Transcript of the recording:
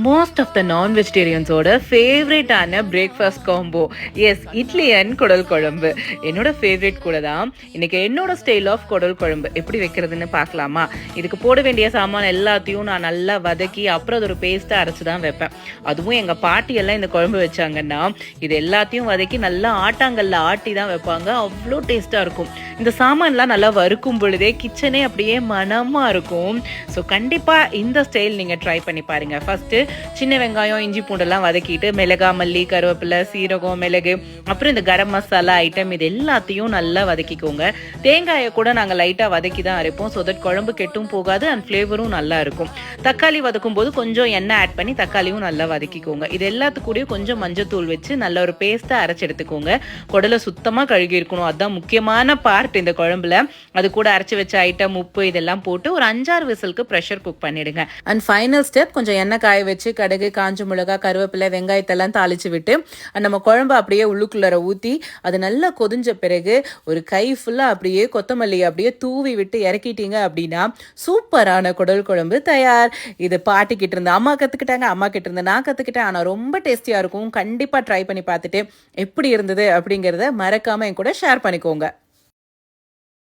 Most of the non வெஜிடேரியன்ஸோட ஃபேவரேட்டான breakfast combo is idli and kudal kuzhambu. என்னோட ஃபேவரேட் கூட தான். இன்னைக்கு என்னோட ஸ்டைல் ஆஃப் குடல் குழம்பு எப்படி வைக்கிறதுன்னு பார்க்கலாமா? இதுக்கு போட வேண்டிய சாமான் எல்லாத்தையும் நான் நல்லா வதக்கி அப்புறம் அது ஒரு பேஸ்ட்டாக அரைச்சி தான் வைப்பேன். அதுவும் எங்கள் பாட்டி எல்லாம் இந்த குழம்பு வச்சாங்கன்னா இது எல்லாத்தையும் வதக்கி நல்லா ஆட்டாங்கல்ல ஆட்டி தான் வைப்பாங்க. அவ்வளோ டேஸ்ட்டாக இருக்கும். இந்த சாமான்லாம் நல்லா வறுக்கும் பொழுதே கிச்சனே அப்படியே மனமாக இருக்கும். ஸோ கண்டிப்பாக இந்த ஸ்டைல் நீங்கள் ட்ரை பண்ணி பாருங்கள். ஃபஸ்ட்டு சின்ன வெங்காயம் இஞ்சி பூண்டெல்லாம் வதக்கிட்டு மிளகா மல்லி கருவேப்பிலை சீரகம் மிளகு அப்புறம் இந்த கரம் மசாலா ஐட்டம் இது எல்லாத்தையும் நல்லா வதக்கிக்கோங்க. தேங்காயை கூட நாங்கள் லைட்டாக வதக்கி தான் அரைப்போம். ஸோ தட் குழம்பு கெட்டும் போகாது அண்ட் ஃப்ளேவரும் நல்லா இருக்கும். தக்காளி வதக்கும் போது கொஞ்சம் எண்ணெய் ஆட் பண்ணி தக்காளியும் நல்லா வதக்கிக்கோங்க. இது எல்லாத்துக்கூடயும் கொஞ்சம் மஞ்சத்தூள் வச்சு நல்ல ஒரு பேஸ்ட்டாக அரைச்சி எடுத்துக்கோங்க. குடலை சுத்தமாக கழுகி இருக்கணும். அதுதான் முக்கியமான பார்ட் இந்த குழம்புல. அது கூட அரைச்சி வச்ச ஐட்டம் உப்பு இதெல்லாம் போட்டு ஒரு 5-6 விசிலுக்கு ப்ரெஷர் குக் பண்ணிடுங்க. அண்ட் ஃபைனல் ஸ்டெப் கொஞ்சம் எண்ணெய் காய வச்சு கடுகு காஞ்ச மிளகா கருவேப்பிலை வெங்காயத்தெல்லாம் தாளிச்சு விட்டு நம்ம குழம்பு அப்படியே உள்ளுக்குள்ளர ஊற்றி அது நல்லா கொதிஞ்ச பிறகு ஒரு கை ஃபுல்லாக அப்படியே கொத்தமல்லி அப்படியே தூவி விட்டு இறக்கிட்டீங்க அப்படின்னா சூப்பரான குடல் குழம்பு தயார். இது பாட்டிக்கிட்ட இருந்து அம்மா கற்றுக்கிட்டாங்க, அம்மா கிட்ட இருந்து நான் கற்றுக்கிட்டேன். ஆனால் ரொம்ப டேஸ்டியாக இருக்கும். கண்டிப்பாக ட்ரை பண்ணி பார்த்துட்டு எப்படி இருந்தது அப்படிங்கிறத மறக்காமல் என் கூட ஷேர் பண்ணிக்கோங்க.